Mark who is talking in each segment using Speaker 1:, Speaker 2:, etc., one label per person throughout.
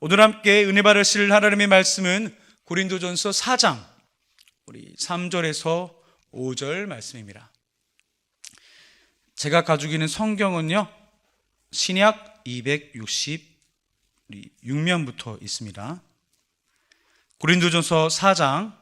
Speaker 1: 오늘 함께 은혜 받으실 하나님의 말씀은 고린도전서 4장 우리 3절에서 5절 말씀입니다. 제가 가지고 있는 성경은요, 신약 266면부터 있습니다. 고린도전서 4장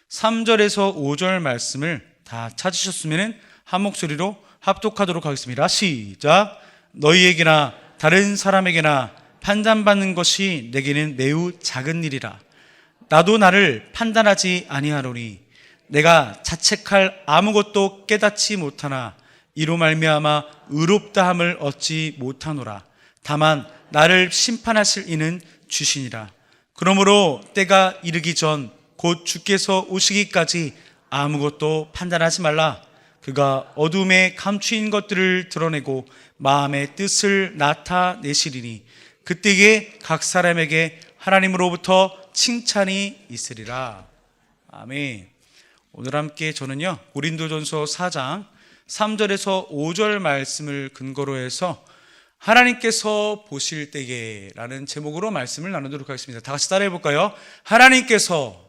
Speaker 1: 3절에서 5절 말씀을 다 찾으셨으면 한 목소리로 합독하도록 하겠습니다. 시작. 너희에게나 다른 사람에게나 판단받는 것이 내게는 매우 작은 일이라. 나도 나를 판단하지 아니하노니 내가 자책할 아무것도 깨닫지 못하나 이로 말미암아 의롭다함을 얻지 못하노라. 다만 나를 심판하실 이는 주시니라. 그러므로 때가 이르기 전 곧 주께서 오시기까지 아무것도 판단하지 말라. 그가 어둠에 감추인 것들을 드러내고 마음의 뜻을 나타내시리니 그때에 각 사람에게 하나님으로부터 칭찬이 있으리라. 아멘. 오늘 함께 저는요, 고린도전서 4장 3절에서 5절 말씀을 근거로 해서 하나님께서 보실 때에 라는 제목으로 말씀을 나누도록 하겠습니다. 다 같이 따라해 볼까요? 하나님께서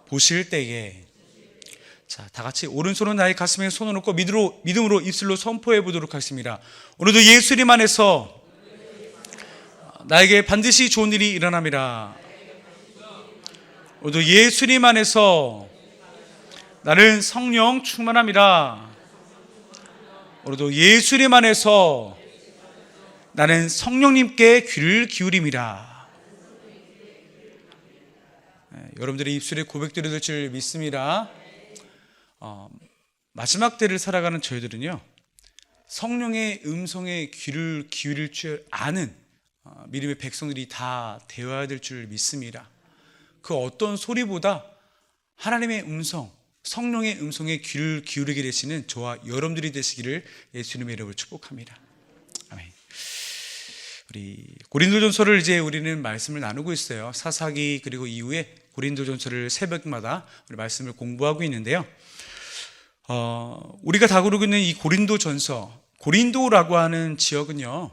Speaker 1: 보실 때에. 자, 다 같이 오른손은 나의 가슴에 손을 얹고 믿음으로 입술로 선포해 보도록 하겠습니다. 오늘도 예수님 안에서 나에게 반드시 좋은 일이 일어납니다. 오늘도 예수님 안에서 나는 성령 충만합니다. 오늘도 예수님 안에서 나는 성령님께 귀를 기울입니다. 여러분들의 입술에 고백들이 될 줄 믿습니다. 마지막 때를 살아가는 저희들은요, 성령의 음성에 귀를 기울일 줄 아는 믿음의 백성들이 다 되어야 될 줄 믿습니다. 그 어떤 소리보다 하나님의 음성, 성령의 음성에 귀를 기울이게 되시는 저와 여러분들이 되시기를 예수님의 이름으로 축복합니다. 아멘. 우리 고린도전서를 이제 우리는 말씀을 나누고 있어요. 사사기 그리고 이후에 고린도전서를 새벽마다 우리 말씀을 공부하고 있는데요. 우리가 다루고 있는 이 고린도전서, 고린도라고 하는 지역은요,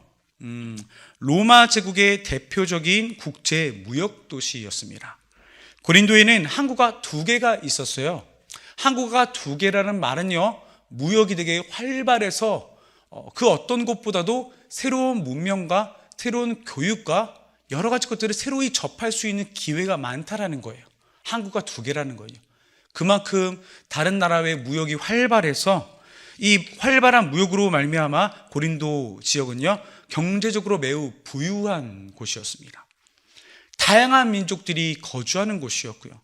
Speaker 1: 로마 제국의 대표적인 국제 무역 도시였습니다. 고린도에는 항구가 2개가 있었어요. 항구가 2개라는 말은요, 무역이 되게 활발해서 그 어떤 곳보다도 새로운 문명과 새로운 교육과 여러 가지 것들을 새로이 접할 수 있는 기회가 많다라는 거예요. 항구가 2개라는 거예요. 그만큼 다른 나라의 무역이 활발해서 이 활발한 무역으로 말미암아 고린도 지역은요, 경제적으로 매우 부유한 곳이었습니다. 다양한 민족들이 거주하는 곳이었고요,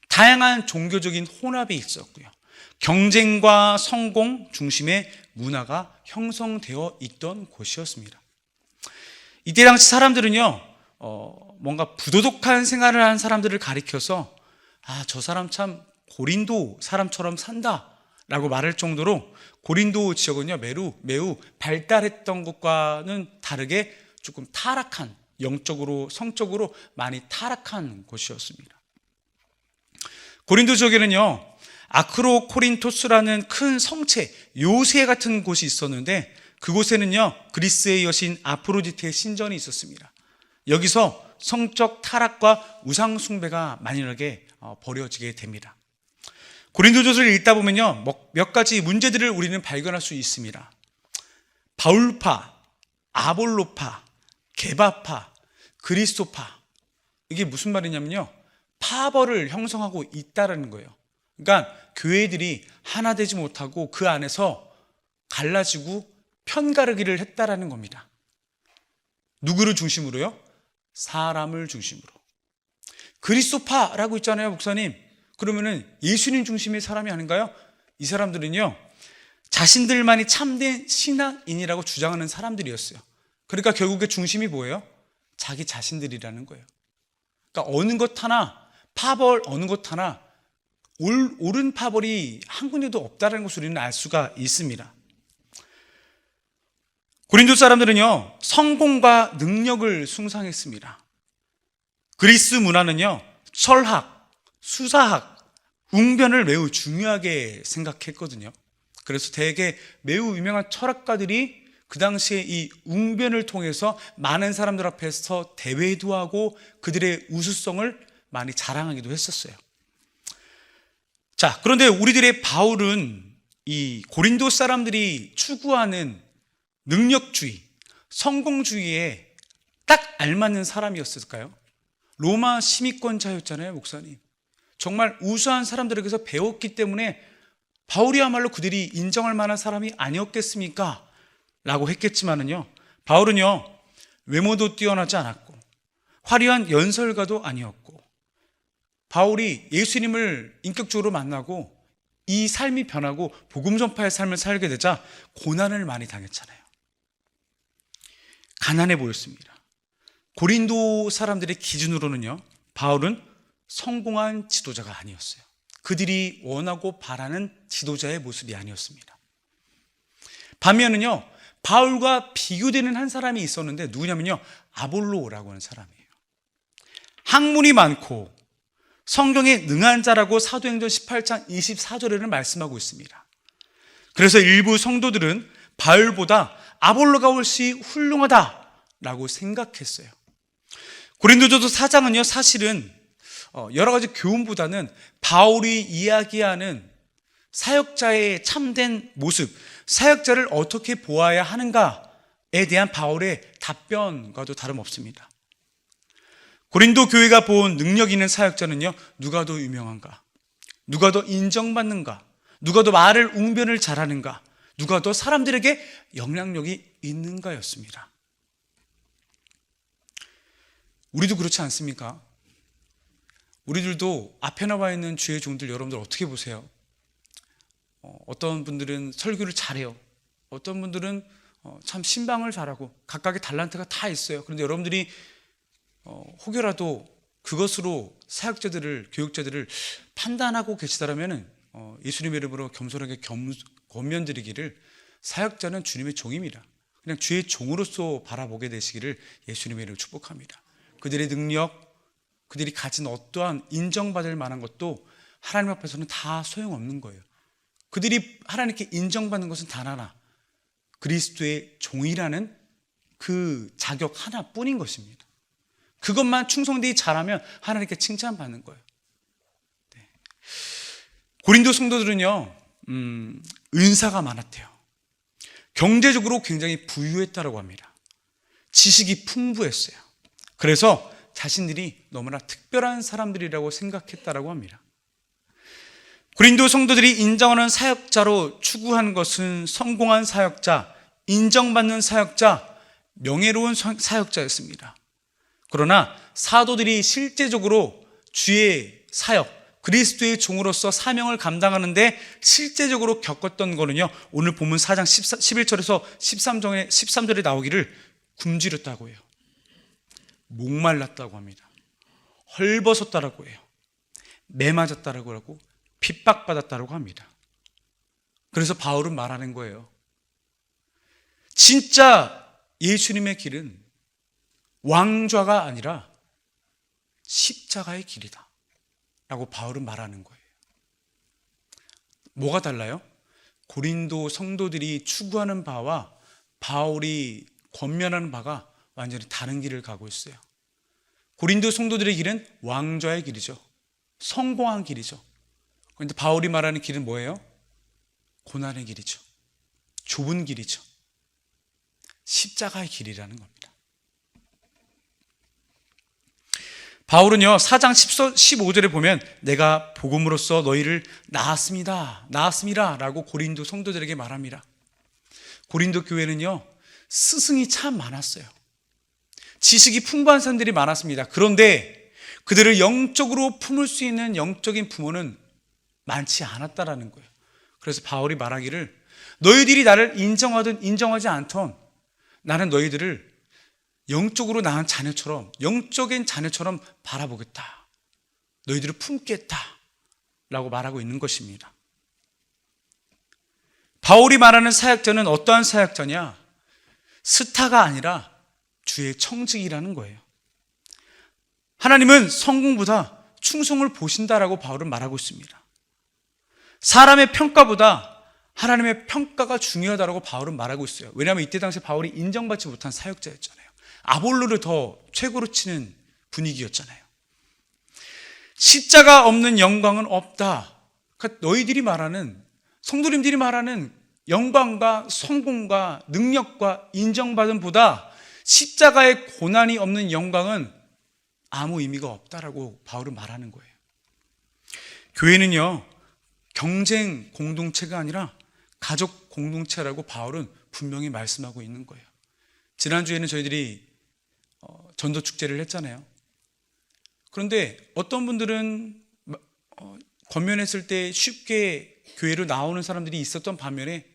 Speaker 1: 다양한 종교적인 혼합이 있었고요, 경쟁과 성공 중심의 문화가 형성되어 있던 곳이었습니다. 이때 당시 사람들은요, 뭔가 부도덕한 생활을 한 사람들을 가리켜서 저 사람 참 고린도 사람처럼 산다 라고 말할 정도로 고린도 지역은요, 매우 발달했던 것과는 다르게 조금 타락한, 영적으로 성적으로 많이 타락한 곳이었습니다. 고린도 지역에는요, 아크로코린토스라는 큰 성체, 요새 같은 곳이 있었는데 그곳에는요, 그리스의 여신 아프로디테의 신전이 있었습니다. 여기서 성적 타락과 우상 숭배가 만연하게 벌어지게 됩니다. 고린도전서를 읽다 보면요, 몇 가지 문제들을 우리는 발견할 수 있습니다. 바울파, 아볼로파, 게바파, 그리스도파, 이게 무슨 말이냐면요, 파벌을 형성하고 있다라는 거예요. 그러니까 교회들이 하나 되지 못하고 그 안에서 갈라지고 편가르기를 했다라는 겁니다. 누구를 중심으로요? 사람을 중심으로. 그리스도파라고 있잖아요, 목사님. 그러면은 예수님 중심의 사람이 아닌가요? 이 사람들은요, 자신들만이 참된 신앙인이라고 주장하는 사람들이었어요. 그러니까 결국에 중심이 뭐예요? 자기 자신들이라는 거예요. 그러니까 어느 것 하나, 파벌 어느 것 하나, 옳은 파벌이 한 군데도 없다는 것을 우리는 알 수가 있습니다. 고린도 사람들은요, 성공과 능력을 숭상했습니다. 그리스 문화는요, 철학, 수사학, 웅변을 매우 중요하게 생각했거든요. 그래서 대개 매우 유명한 철학가들이 그 당시에 이 웅변을 통해서 많은 사람들 앞에서 대회도 하고 그들의 우수성을 많이 자랑하기도 했었어요. 자, 그런데 우리들의 바울은 이 고린도 사람들이 추구하는 능력주의, 성공주의에 딱 알맞는 사람이었을까요? 로마 시민권자였잖아요, 목사님. 정말 우수한 사람들에게서 배웠기 때문에 바울이야말로 그들이 인정할 만한 사람이 아니었겠습니까? 라고 했겠지만은요, 바울은요, 외모도 뛰어나지 않았고 화려한 연설가도 아니었고, 바울이 예수님을 인격적으로 만나고 이 삶이 변하고 복음 전파의 삶을 살게 되자 고난을 많이 당했잖아요. 가난해 보였습니다. 고린도 사람들의 기준으로는요, 바울은 성공한 지도자가 아니었어요. 그들이 원하고 바라는 지도자의 모습이 아니었습니다. 반면은요, 바울과 비교되는 한 사람이 있었는데 누구냐면요, 아볼로라고 하는 사람이에요. 학문이 많고 성경에 능한 자라고 사도행전 18장 24절에는 말씀하고 있습니다. 그래서 일부 성도들은 바울보다 아볼로가 훨씬 훌륭하다라고 생각했어요. 고린도전서 4장은요, 사실은 여러 가지 교훈보다는 바울이 이야기하는 사역자의 참된 모습, 사역자를 어떻게 보아야 하는가에 대한 바울의 답변과도 다름없습니다. 고린도 교회가 본 능력 있는 사역자는요, 누가 더 유명한가? 누가 더 인정받는가? 누가 더 말을 웅변을 잘하는가? 누가 더 사람들에게 영향력이 있는가였습니다. 우리도 그렇지 않습니까? 우리들도 앞에 나와 있는 주의 종들 여러분들 어떻게 보세요? 어떤 분들은 설교를 잘해요. 어떤 분들은 참 신방을 잘하고 각각의 달란트가 다 있어요. 그런데 여러분들이 혹여라도 그것으로 사역자들을, 교육자들을 판단하고 계시다라면 예수님의 이름으로 겸손하게 권면드리기를, 사역자는 주님의 종입니다. 그냥 주의 종으로서 바라보게 되시기를 예수님의 이름으로 축복합니다. 그들의 능력, 그들이 가진 어떠한 인정받을 만한 것도 하나님 앞에서는 다 소용없는 거예요. 그들이 하나님께 인정받는 것은 단 하나, 그리스도의 종이라는 그 자격 하나뿐인 것입니다. 그것만 충성되이 잘하면 하나님께 칭찬받는 거예요. 네. 고린도 성도들은요, 은사가 많았대요. 경제적으로 굉장히 부유했다고 합니다. 지식이 풍부했어요. 그래서 자신들이 너무나 특별한 사람들이라고 생각했다고 합니다. 고린도 성도들이 인정하는 사역자로 추구한 것은 성공한 사역자, 인정받는 사역자, 명예로운 사역자였습니다. 그러나 사도들이 실제적으로 주의 사역, 그리스도의 종으로서 사명을 감당하는데 실제적으로 겪었던 거는요, 오늘 본문 4장 11절에서 13절에 나오기를 굶주렸다고 해요. 목말랐다고 합니다. 헐벗었다라고 해요. 매맞았다라고 하고 핍박받았다라고 합니다. 그래서 바울은 말하는 거예요. 진짜 예수님의 길은 왕좌가 아니라 십자가의 길이다 라고 바울은 말하는 거예요. 뭐가 달라요? 고린도 성도들이 추구하는 바와 바울이 권면하는 바가 완전히 다른 길을 가고 있어요. 고린도 성도들의 길은 왕좌의 길이죠. 성공한 길이죠. 그런데 바울이 말하는 길은 뭐예요? 고난의 길이죠. 좁은 길이죠. 십자가의 길이라는 겁니다. 바울은요, 4장 15절에 보면 내가 복음으로써 너희를 낳았습니다 라고 고린도 성도들에게 말합니다. 고린도 교회는요, 스승이 참 많았어요. 지식이 풍부한 사람들이 많았습니다. 그런데 그들을 영적으로 품을 수 있는 영적인 부모는 많지 않았다라는 거예요. 그래서 바울이 말하기를 너희들이 나를 인정하든 인정하지 않던 나는 너희들을 영적으로 낳은 자녀처럼, 영적인 자녀처럼 바라보겠다. 너희들을 품겠다 라고 말하고 있는 것입니다. 바울이 말하는 사역자는 어떠한 사역자냐? 스타가 아니라 주의 청직이라는 거예요. 하나님은 성공보다 충성을 보신다라고 바울은 말하고 있습니다. 사람의 평가보다 하나님의 평가가 중요하다고 바울은 말하고 있어요. 왜냐하면 이때 당시 바울이 인정받지 못한 사역자였잖아요. 아볼로를 더 최고로 치는 분위기였잖아요. 십자가 없는 영광은 없다. 그러니까 너희들이 말하는, 성도님들이 말하는 영광과 성공과 능력과 인정받음보다 십자가의 고난이 없는 영광은 아무 의미가 없다라고 바울은 말하는 거예요. 교회는요, 경쟁 공동체가 아니라 가족 공동체라고 바울은 분명히 말씀하고 있는 거예요. 지난주에는 저희들이 전도 축제를 했잖아요. 그런데 어떤 분들은 권면했을 때 쉽게 교회로 나오는 사람들이 있었던 반면에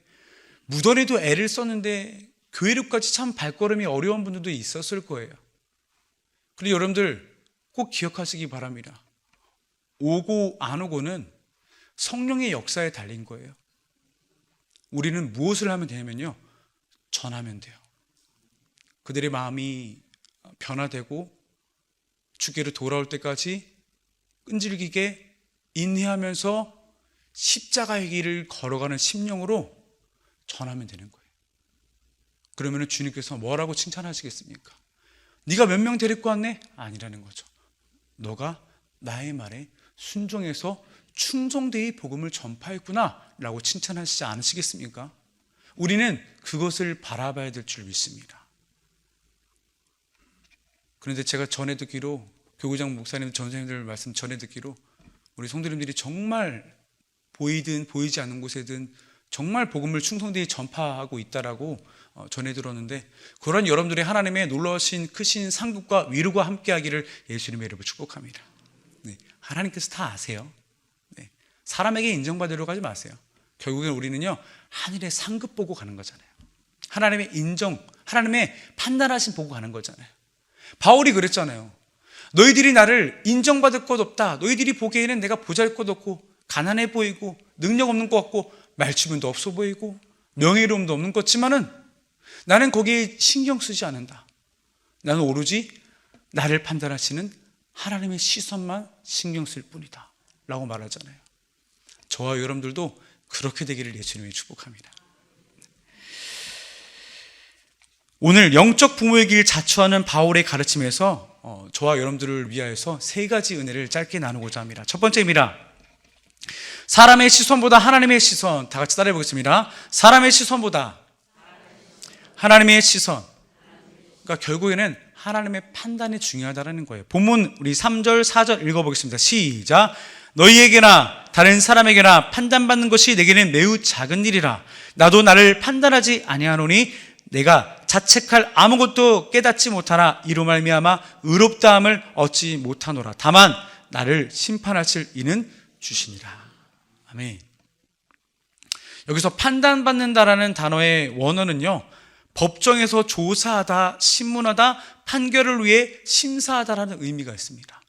Speaker 1: 무던히도 애를 썼는데 교회로까지 참 발걸음이 어려운 분들도 있었을 거예요. 그런데 여러분들 꼭 기억하시기 바랍니다. 오고 안 오고는 성령의 역사에 달린 거예요. 우리는 무엇을 하면 되냐면요, 전하면 돼요. 그들의 마음이 변화되고 주께로 돌아올 때까지 끈질기게 인내하면서 십자가의 길을 걸어가는 심령으로 전하면 되는 거예요. 그러면 주님께서 뭐라고 칭찬하시겠습니까? 네가 몇 명 데리고 왔네? 아니라는 거죠. 너가 나의 말에 순종해서 충성되이 복음을 전파했구나 라고 칭찬하시지 않으시겠습니까? 우리는 그것을 바라봐야 될 줄 믿습니다. 그런데 제가 전해 듣기로, 교구장 목사님, 전사님들 말씀 전해 듣기로 우리 성도님들이 정말 보이든 보이지 않는 곳에든 정말 복음을 충성되이 전파하고 있다라고 전해 들었는데, 그런 여러분들이 하나님의 놀라우신 크신 상급과 위로가 함께하기를 예수님의 이름으로 축복합니다. 네, 하나님께서 다 아세요. 네, 사람에게 인정받으려고 하지 마세요. 결국엔 우리는요, 하늘의 상급 보고 가는 거잖아요. 하나님의 인정, 하나님의 판단하신 보고 가는 거잖아요. 바울이 그랬잖아요. 너희들이 나를 인정받을 것 없다. 너희들이 보기에는 내가 보잘것없고 가난해 보이고 능력 없는 것 같고 말주변도 없어 보이고 명예로움도 없는 것 같지만은 나는 거기에 신경 쓰지 않는다. 나는 오로지 나를 판단하시는 하나님의 시선만 신경 쓸 뿐이다 라고 말하잖아요. 저와 여러분들도 그렇게 되기를 예수님이 축복합니다. 오늘 영적 부모의 길 자처하는 바울의 가르침에서 저와 여러분들을 위하여서 세 가지 은혜를 짧게 나누고자 합니다. 첫 번째입니다. 사람의 시선보다 하나님의 시선. 다 같이 따라해 보겠습니다. 사람의 시선보다 하나님의 시선. 그러니까 결국에는 하나님의 판단이 중요하다는 거예요. 본문 우리 3절 4절 읽어보겠습니다. 시작. 너희에게나 다른 사람에게나 판단받는 것이 내게는 매우 작은 일이라. 나도 나를 판단하지 아니하노니 내가 자책할 아무것도 깨닫지 못하나 이로 말미암아 의롭다함을 얻지 못하노라. 다만 나를 심판하실 이는 주시니라. 아멘. 여기서 판단받는다라는 단어의 원어는요, 법정에서 조사하다, 신문하다, 판결을 위해 심사하다라는 의미가 있습니다.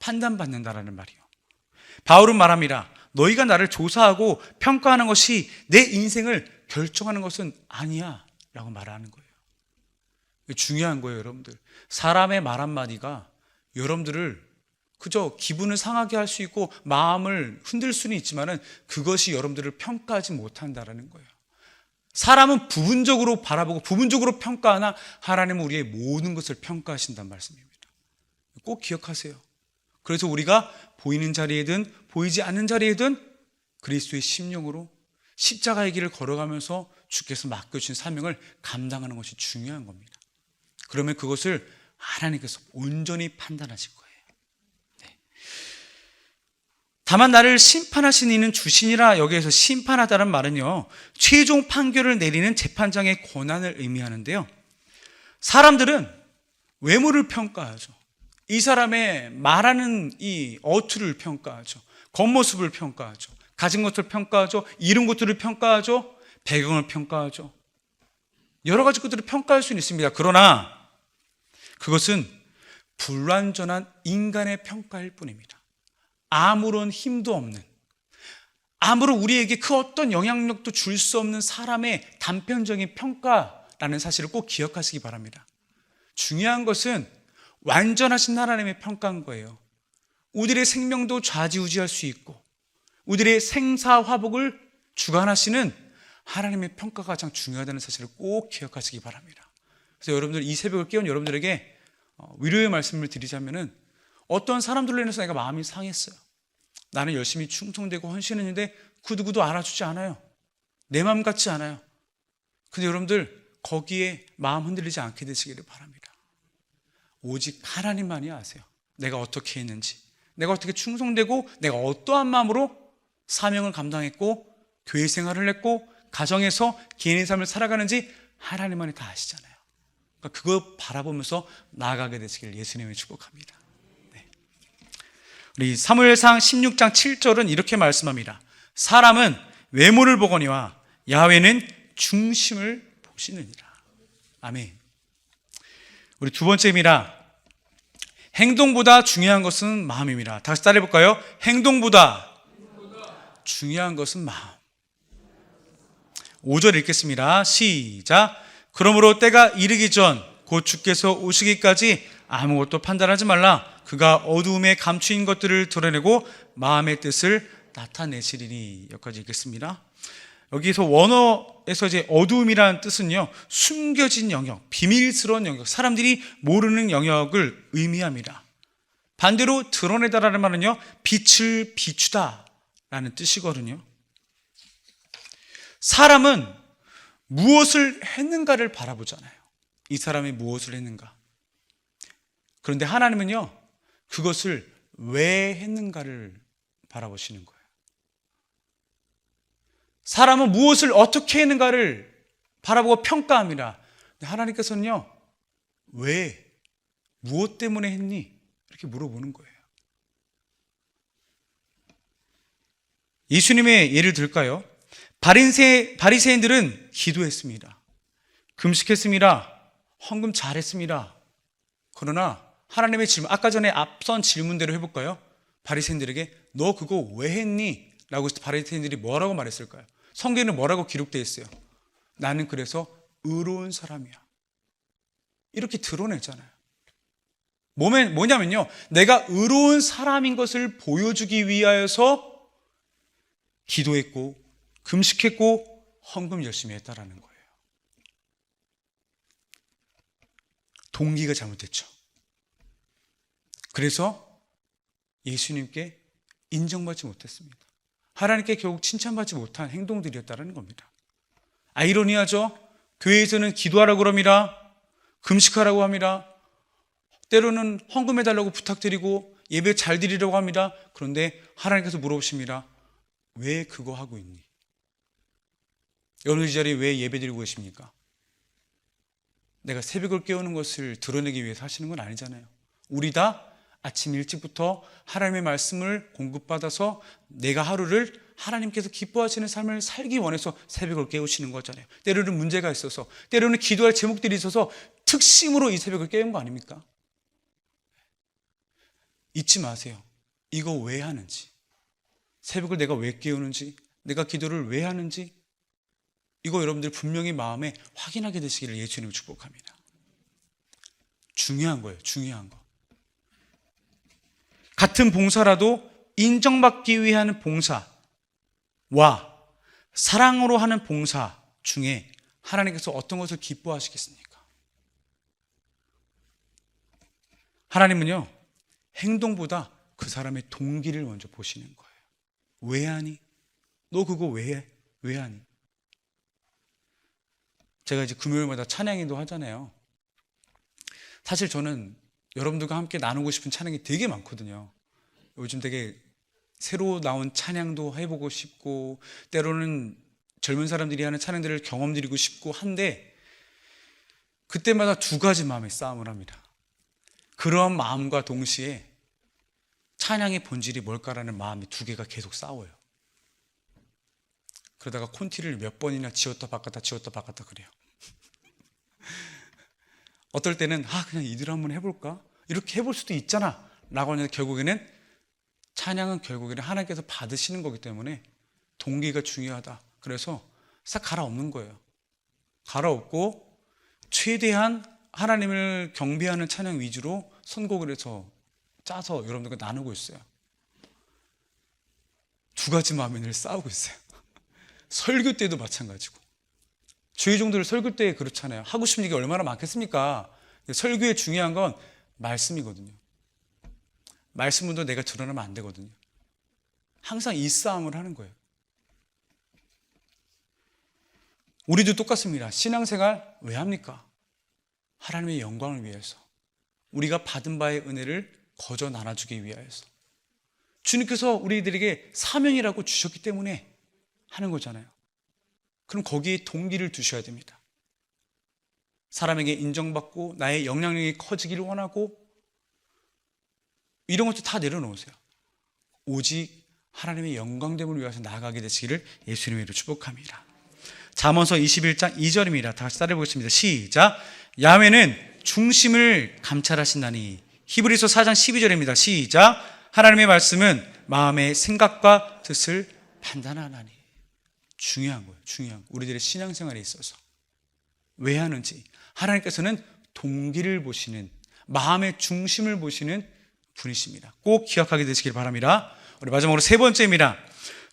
Speaker 1: 판단받는다라는 말이요. 바울은 말합니다. 너희가 나를 조사하고 평가하는 것이 내 인생을 결정하는 것은 아니야 라고 말하는 거예요. 중요한 거예요, 여러분들. 사람의 말 한마디가 여러분들을 그저 기분을 상하게 할 수 있고 마음을 흔들 수는 있지만은 그것이 여러분들을 평가하지 못한다라는 거예요. 사람은 부분적으로 바라보고 부분적으로 평가하나 하나님은 우리의 모든 것을 평가하신다는 말씀입니다. 꼭 기억하세요. 그래서 우리가 보이는 자리에든 보이지 않는 자리에든 그리스도의 심령으로 십자가의 길을 걸어가면서 주께서 맡겨주신 사명을 감당하는 것이 중요한 겁니다. 그러면 그것을 하나님께서 온전히 판단하실 거예요. 네. 다만 나를 심판하신 이는 주시니라. 여기에서 심판하다는 말은요, 최종 판결을 내리는 재판장의 권한을 의미하는데요, 사람들은 외모를 평가하죠. 이 사람의 말하는 이 어투를 평가하죠. 겉모습을 평가하죠. 가진 것들을 평가하죠. 이룬 것들을 평가하죠. 배경을 평가하죠. 여러 가지 것들을 평가할 수는 있습니다. 그러나 그것은 불완전한 인간의 평가일 뿐입니다. 아무런 힘도 없는, 아무런 우리에게 그 어떤 영향력도 줄 수 없는 사람의 단편적인 평가라는 사실을 꼭 기억하시기 바랍니다. 중요한 것은 완전하신 하나님의 평가인 거예요. 우리들의 생명도 좌지우지할 수 있고 우리들의 생사화복을 주관하시는 하나님의 평가가 가장 중요하다는 사실을 꼭 기억하시기 바랍니다. 그래서 여러분들, 이 새벽을 깨운 여러분들에게 위로의 말씀을 드리자면은, 어떤 사람들로 인해서 내가 마음이 상했어요. 나는 열심히 충성되고 헌신했는데 그 누구도 알아주지 않아요. 내 마음 같지 않아요. 근데 여러분들, 거기에 마음 흔들리지 않게 되시기를 바랍니다. 오직 하나님만이 아세요. 내가 어떻게 했는지, 내가 어떻게 충성되고, 내가 어떠한 마음으로 사명을 감당했고, 교회 생활을 했고, 가정에서 개인의 삶을 살아가는지 하나님만이 다 아시잖아요. 그러니까 그거 바라보면서 나아가게 되시길 예수님을 축복합니다. 네. 우리 사무엘상 16장 7절은 이렇게 말씀합니다. 사람은 외모를 보거니와 야훼는 중심을 보시느니라. 아멘. 우리 두 번째입니다. 행동보다 중요한 것은 마음입니다. 다시 따라해볼까요? 행동보다 중요한 것은 마음. 5절 읽겠습니다. 시작. 그러므로 때가 이르기 전 곧 주께서 오시기까지 아무것도 판단하지 말라. 그가 어두움에 감추인 것들을 드러내고 마음의 뜻을 나타내시리니. 여기까지 읽겠습니다. 여기서 원어에서 이제 어두움이라는 뜻은요, 숨겨진 영역, 비밀스러운 영역, 사람들이 모르는 영역을 의미합니다. 반대로 드러내다라는 말은요, 빛을 비추다 라는 뜻이거든요. 사람은 무엇을 했는가를 바라보잖아요. 이 사람이 무엇을 했는가. 그런데 하나님은요, 그것을 왜 했는가를 바라보시는 거예요. 사람은 무엇을 어떻게 했는가를 바라보고 평가합니다. 근데 하나님께서는요, 왜, 무엇 때문에 했니? 이렇게 물어보는 거예요. 예수님의 예를 들까요? 바리새인들은 기도했습니다. 금식했습니다. 헌금 잘했습니다. 그러나 하나님의 질문, 아까 전에 앞선 질문대로 해볼까요? 바리새인들에게 너 그거 왜 했니? 라고 해서 바리새인들이 뭐라고 말했을까요? 성경에는 뭐라고 기록되어 있어요? 나는 그래서 의로운 사람이야. 이렇게 드러내잖아요. 뭐냐면요, 내가 의로운 사람인 것을 보여주기 위하여서 기도했고 금식했고 헌금 열심히 했다라는 거예요. 동기가 잘못됐죠. 그래서 예수님께 인정받지 못했습니다. 하나님께 결국 칭찬받지 못한 행동들이었다는 겁니다. 아이러니하죠? 교회에서는 기도하라고 합니다. 금식하라고 합니다. 때로는 헌금해달라고 부탁드리고 예배 잘 드리려고 합니다. 그런데 하나님께서 물어보십니다. 왜 그거 하고 있니? 여러분 이 자리에 왜 예배 드리고 계십니까? 내가 새벽을 깨우는 것을 드러내기 위해서 하시는 건 아니잖아요. 우리 다 아침 일찍부터 하나님의 말씀을 공급받아서 내가 하루를 하나님께서 기뻐하시는 삶을 살기 원해서 새벽을 깨우시는 거잖아요. 때로는 문제가 있어서, 때로는 기도할 제목들이 있어서 특심으로 이 새벽을 깨운 거 아닙니까? 잊지 마세요. 이거 왜 하는지, 새벽을 내가 왜 깨우는지, 내가 기도를 왜 하는지, 이거 여러분들 분명히 마음에 확인하게 되시기를 예수님을 축복합니다. 중요한 거예요. 중요한 거. 같은 봉사라도 인정받기 위한 봉사와 사랑으로 하는 봉사 중에 하나님께서 어떤 것을 기뻐하시겠습니까? 하나님은요, 행동보다 그 사람의 동기를 먼저 보시는 거예요. 왜 하니? 너 그거 왜 하니? 제가 이제 금요일마다 찬양인도 하잖아요. 사실 저는 여러분들과 함께 나누고 싶은 찬양이 되게 많거든요. 요즘 되게 새로 나온 찬양도 해보고 싶고, 때로는 젊은 사람들이 하는 찬양들을 경험드리고 싶고 한데, 그때마다 두 가지 마음의 싸움을 합니다. 그런 마음과 동시에 찬양의 본질이 뭘까라는 마음이 두 개가 계속 싸워요. 그러다가 콘티를 몇 번이나 지웠다 바꿨다 그래요. 어떨 때는 그냥 이대로 한번 해볼까? 이렇게 해볼 수도 있잖아 라고 하는데, 결국에는 찬양은 결국에는 하나님께서 받으시는 거기 때문에 동기가 중요하다. 그래서 싹 갈아엎는 거예요. 갈아엎고 최대한 하나님을 경배하는 찬양 위주로 선곡을 해서 짜서 여러분들과 나누고 있어요. 두 가지 마음이 늘 싸우고 있어요. 설교 때도 마찬가지고, 주의 종들을 설교 때 그렇잖아요. 하고 싶은 얘기 얼마나 많겠습니까? 설교에 중요한 건 말씀이거든요. 말씀도 내가 드러나면 안 되거든요. 항상 이 싸움을 하는 거예요. 우리도 똑같습니다. 신앙생활 왜 합니까? 하나님의 영광을 위해서, 우리가 받은 바의 은혜를 거저 나눠주기 위하여서, 주님께서 우리들에게 사명이라고 주셨기 때문에 하는 거잖아요. 그럼 거기에 동기를 두셔야 됩니다. 사람에게 인정받고 나의 영향력이 커지기를 원하고, 이런 것도 다 내려놓으세요. 오직 하나님의 영광됨을 위해서 나아가게 되시기를 예수님의 이름으로 축복합니다. 잠언서 21장 2절입니다. 다 같이 따라해 보겠습니다. 시작. 야훼는 중심을 감찰하신다니. 히브리서 4장 12절입니다. 시작. 하나님의 말씀은 마음의 생각과 뜻을 판단하나니. 중요한 거예요. 중요한 거. 우리들의 신앙생활에 있어서 왜 하는지, 하나님께서는 동기를 보시는, 마음의 중심을 보시는 분이십니다. 꼭 기억하게 되시길 바랍니다. 우리 마지막으로 세 번째입니다.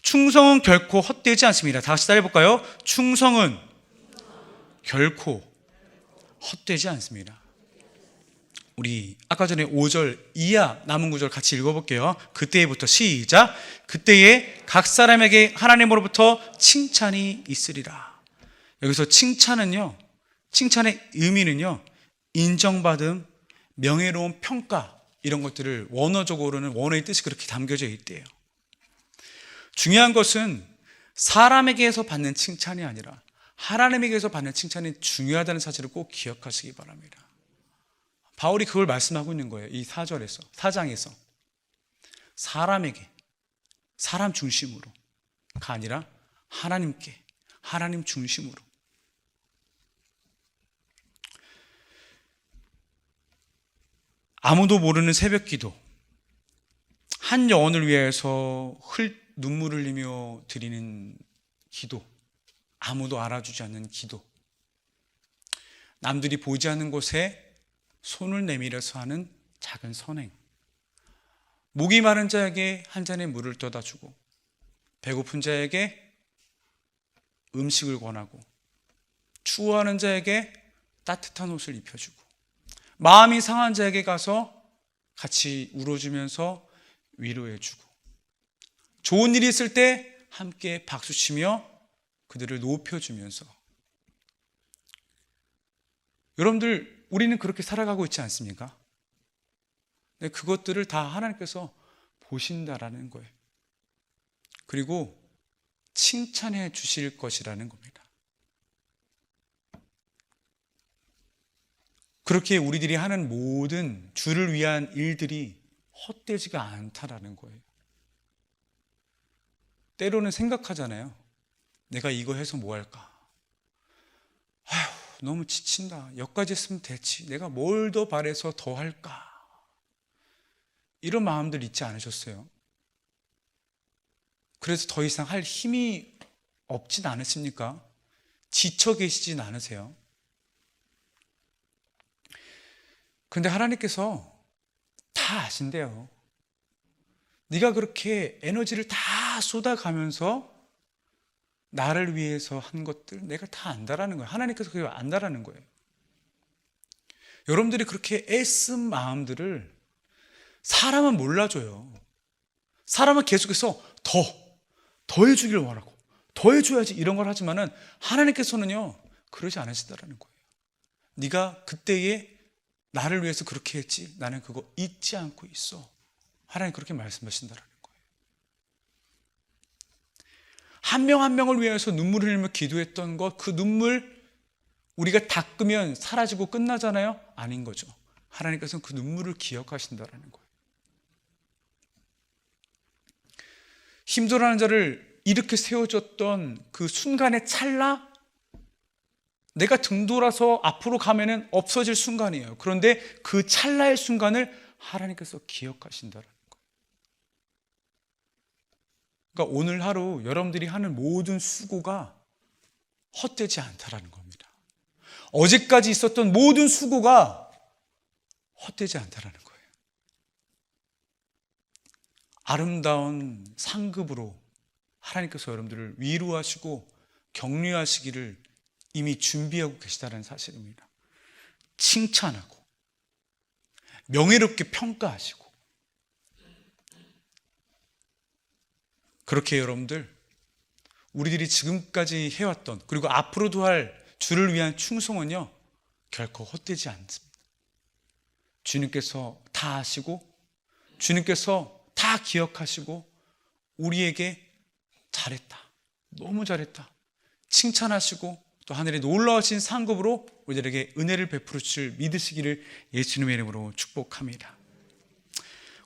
Speaker 1: 충성은 결코 헛되지 않습니다. 다 같이 따라해볼까요? 충성은 결코 헛되지 않습니다. 우리 아까 전에 5절 이하 남은 구절 같이 읽어볼게요. 그때부터 시작. 그때에 각 사람에게 하나님으로부터 칭찬이 있으리라. 여기서 칭찬은요, 칭찬의 의미는요, 인정받음, 명예로운 평가, 이런 것들을 원어적으로는 원어의 뜻이 그렇게 담겨져 있대요. 중요한 것은 사람에게서 받는 칭찬이 아니라 하나님에게서 받는 칭찬이 중요하다는 사실을 꼭 기억하시기 바랍니다. 바울이 그걸 말씀하고 있는 거예요. 이 4장에서 사람에게, 사람 중심으로가 아니라 하나님께, 하나님 중심으로. 아무도 모르는 새벽 기도, 한 영혼을 위해서 눈물을 흘리며 드리는 기도, 아무도 알아주지 않는 기도, 남들이 보지 않는 곳에 손을 내밀어서 하는 작은 선행, 목이 마른 자에게 한 잔의 물을 떠다 주고, 배고픈 자에게 음식을 권하고, 추워하는 자에게 따뜻한 옷을 입혀주고, 마음이 상한 자에게 가서 같이 울어주면서 위로해주고, 좋은 일이 있을 때 함께 박수치며 그들을 높여주면서. 여러분들, 우리는 그렇게 살아가고 있지 않습니까? 네, 그것들을 다 하나님께서 보신다라는 거예요. 그리고 칭찬해 주실 것이라는 겁니다. 그렇게 우리들이 하는 모든 주를 위한 일들이 헛되지가 않다라는 거예요. 때로는 생각하잖아요. 내가 이거 해서 뭐 할까? 아휴, 너무 지친다. 여기까지 했으면 됐지. 내가 뭘 더 바래서 더 할까? 이런 마음들 있지 않으셨어요? 그래서 더 이상 할 힘이 없진 않으십니까? 지쳐 계시진 않으세요? 그런데 하나님께서 다 아신대요. 네가 그렇게 에너지를 다 쏟아가면서 나를 위해서 한 것들 내가 다 안다라는 거예요. 하나님께서 그걸 안다라는 거예요. 여러분들이 그렇게 애쓴 마음들을 사람은 몰라줘요. 사람은 계속해서 더 해주기를 원하고 더 해줘야지 이런 걸 하지만은 하나님께서는요 그러지 않으시다라는 거예요. 네가 그때에 나를 위해서 그렇게 했지, 나는 그거 잊지 않고 있어. 하나님 그렇게 말씀하신다라는 거예요. 한 명 한 명을 위해서 눈물을 흘리며 기도했던 것, 그 눈물 우리가 닦으면 사라지고 끝나잖아요? 아닌 거죠. 하나님께서는 그 눈물을 기억하신다라는 거예요. 힘들어하는 자를 이렇게 세워줬던 그 순간의 찰나, 내가 등 돌아서 앞으로 가면은 없어질 순간이에요. 그런데 그 찰나의 순간을 하나님께서 기억하신다는 거예요. 그러니까 오늘 하루 여러분들이 하는 모든 수고가 헛되지 않다라는 겁니다. 어제까지 있었던 모든 수고가 헛되지 않다라는 거예요. 아름다운 상급으로 하나님께서 여러분들을 위로하시고 격려하시기를 이미 준비하고 계시다는 사실입니다. 칭찬하고 명예롭게 평가하시고, 그렇게 여러분들 우리들이 지금까지 해왔던, 그리고 앞으로도 할 주를 위한 충성은요 결코 헛되지 않습니다. 주님께서 다 아시고 주님께서 다 기억하시고 우리에게 잘했다, 너무 잘했다 칭찬하시고, 또 하늘의 놀라우신 상급으로 우리들에게 은혜를 베풀어 주실 믿으시기를 예수님의 이름으로 축복합니다.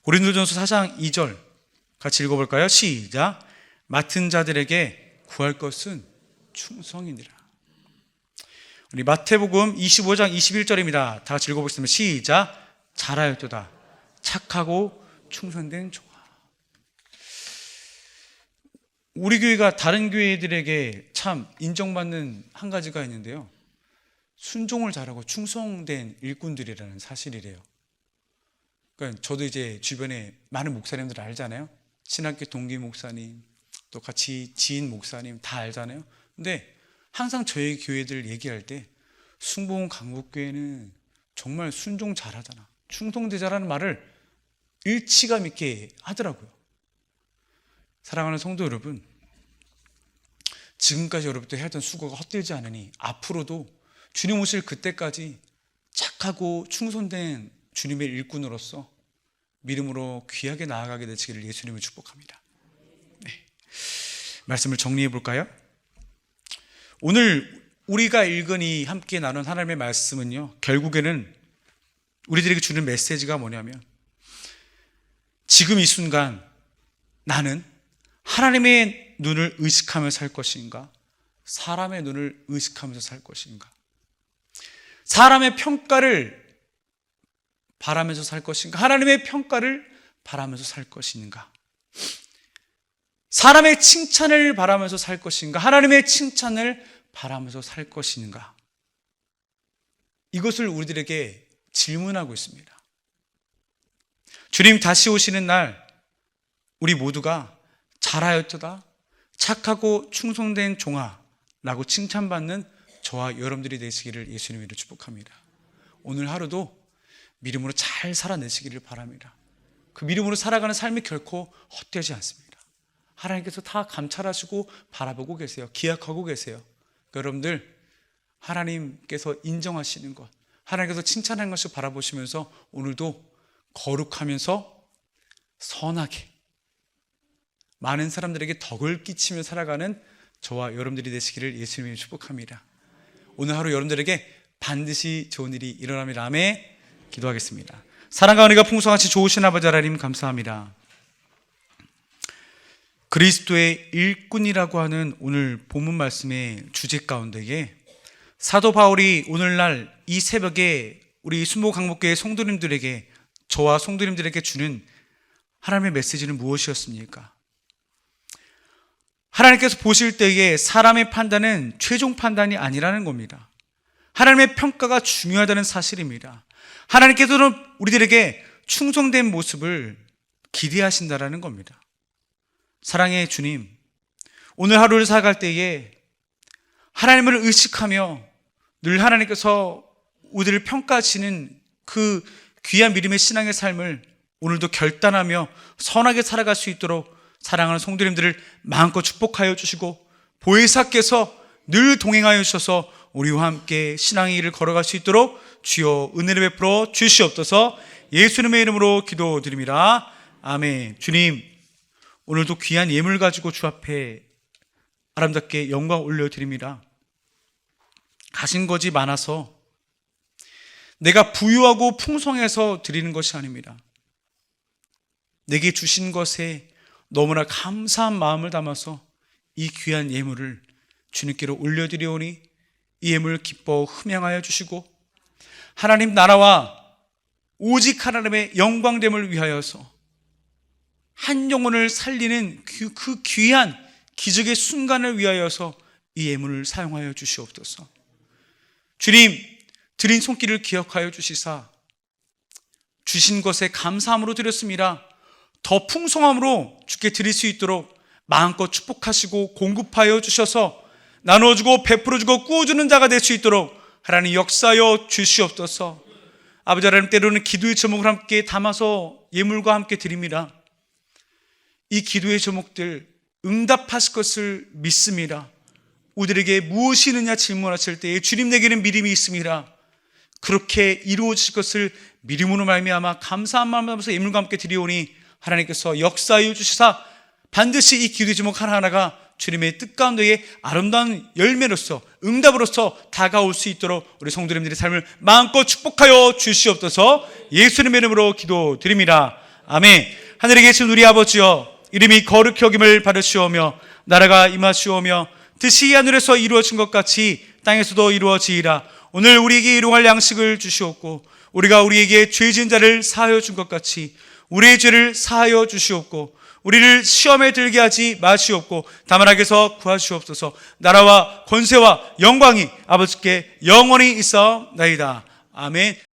Speaker 1: 고린도전서 4장 2절 같이 읽어볼까요? 시작. 맡은 자들에게 구할 것은 충성이니라. 우리 마태복음 25장 21절입니다. 다 같이 읽어보겠습니다. 시작. 잘하였도다 착하고 충성된 종아. 우리 교회가 다른 교회들에게 참 인정받는 한 가지가 있는데요, 순종을 잘하고 충성된 일꾼들이라는 사실이래요. 그러니까 저도 이제 주변에 많은 목사님들 알잖아요. 신학교 동기 목사님, 또 같이 지인 목사님 다 알잖아요. 근데 항상 저희 교회들 얘기할 때 승봉 강북교회는 정말 순종 잘하잖아, 충성되자라는 말을 일치감 있게 하더라고요. 사랑하는 성도 여러분, 지금까지 여러분들 해왔던 수고가 헛되지 않으니 앞으로도 주님 오실 그때까지 착하고 충성된 주님의 일꾼으로서 믿음으로 귀하게 나아가게 되시기를 예수님을 축복합니다. 네. 말씀을 정리해 볼까요? 오늘 우리가 읽은 이 함께 나눈 하나님의 말씀은요, 결국에는 우리들에게 주는 메시지가 뭐냐면, 지금 이 순간 나는 하나님의 눈을 의식하며 살 것인가, 사람의 눈을 의식하면서 살 것인가, 사람의 평가를 바라면서 살 것인가, 하나님의 평가를 바라면서 살 것인가, 사람의 칭찬을 바라면서 살 것인가, 하나님의 칭찬을 바라면서 살 것인가, 이것을 우리들에게 질문하고 있습니다. 주님 다시 오시는 날 우리 모두가 잘하였도다 착하고 충성된 종아 라고 칭찬받는 저와 여러분들이 되시기를 예수님으로 축복합니다. 오늘 하루도 믿음으로 잘 살아내시기를 바랍니다. 그 믿음으로 살아가는 삶이 결코 헛되지 않습니다. 하나님께서 다 감찰하시고 바라보고 계세요. 기약하고 계세요. 여러분들 하나님께서 인정하시는 것, 하나님께서 칭찬하는 것을 바라보시면서 오늘도 거룩하면서 선하게 많은 사람들에게 덕을 끼치며 살아가는 저와 여러분들이 되시기를 예수님이 축복합니다. 오늘 하루 여러분들에게 반드시 좋은 일이 일어납니다. 아멘. 기도하겠습니다. 사랑과 은혜가 풍성하시 좋으신 아버지 하나님 감사합니다. 그리스도의 일꾼이라고 하는 오늘 본문 말씀의 주제 가운데에 사도 바울이 오늘날 이 새벽에 우리 순복 강목교회 성도님들에게, 저와 성도님들에게 주는 하나님의 메시지는 무엇이었습니까? 하나님께서 보실 때에 사람의 판단은 최종 판단이 아니라는 겁니다. 하나님의 평가가 중요하다는 사실입니다. 하나님께서는 우리들에게 충성된 모습을 기대하신다라는 겁니다. 사랑의 주님, 오늘 하루를 살아갈 때에 하나님을 의식하며 늘 하나님께서 우리를 평가하시는 그 귀한 믿음의 신앙의 삶을 오늘도 결단하며 선하게 살아갈 수 있도록 사랑하는 성도님들을 마음껏 축복하여 주시고, 보혜사께서 늘 동행하여 주셔서 우리와 함께 신앙의 길을 걸어갈 수 있도록 주여 은혜를 베풀어 주시옵소서. 예수님의 이름으로 기도드립니다. 아멘. 주님, 오늘도 귀한 예물 가지고 주 앞에 아름답게 영광 올려드립니다. 가진 것이 많아서, 내가 부유하고 풍성해서 드리는 것이 아닙니다. 내게 주신 것에 너무나 감사한 마음을 담아서 이 귀한 예물을 주님께로 올려드리오니 이 예물 기뻐 흠양하여 주시고, 하나님 나라와 오직 하나님의 영광됨을 위하여서 한 영혼을 살리는 그 귀한 기적의 순간을 위하여서 이 예물을 사용하여 주시옵소서. 주님, 드린 손길을 기억하여 주시사 주신 것에 감사함으로 드렸습니다. 더 풍성함으로 주께 드릴 수 있도록 마음껏 축복하시고 공급하여 주셔서 나눠주고 베풀어주고 꾸어주는 자가 될 수 있도록 하나님 역사하여 주시옵소서. 아버지 하나님, 때로는 기도의 제목을 함께 담아서 예물과 함께 드립니다. 이 기도의 제목들 응답하실 것을 믿습니다. 우리에게 무엇이 있느냐 질문하실 때에 주님 내게는 믿음이 있습니다. 그렇게 이루어질 것을 믿음으로 말미암아 감사한 마음을 담아서 예물과 함께 드리오니 하나님께서 역사하여 주시사 반드시 이 기도의 제목 하나하나가 주님의 뜻 가운데에 아름다운 열매로서 응답으로서 다가올 수 있도록 우리 성도님들의 삶을 마음껏 축복하여 주시옵소서. 예수님의 이름으로 기도드립니다. 아멘. 하늘에 계신 우리 아버지여, 이름이 거룩히 여김을 받으시오며 나라가 임하시오며 뜻이 하늘에서 이루어진 것 같이 땅에서도 이루어지이라. 오늘 우리에게 일용할 양식을 주시옵고 우리가 우리에게 죄 지은 자를 사하여 준 것 같이 우리의 죄를 사하여 주시옵고 우리를 시험에 들게 하지 마시옵고 다만 악에서 구하시옵소서. 나라와 권세와 영광이 아버지께 영원히 있어나이다. 아멘.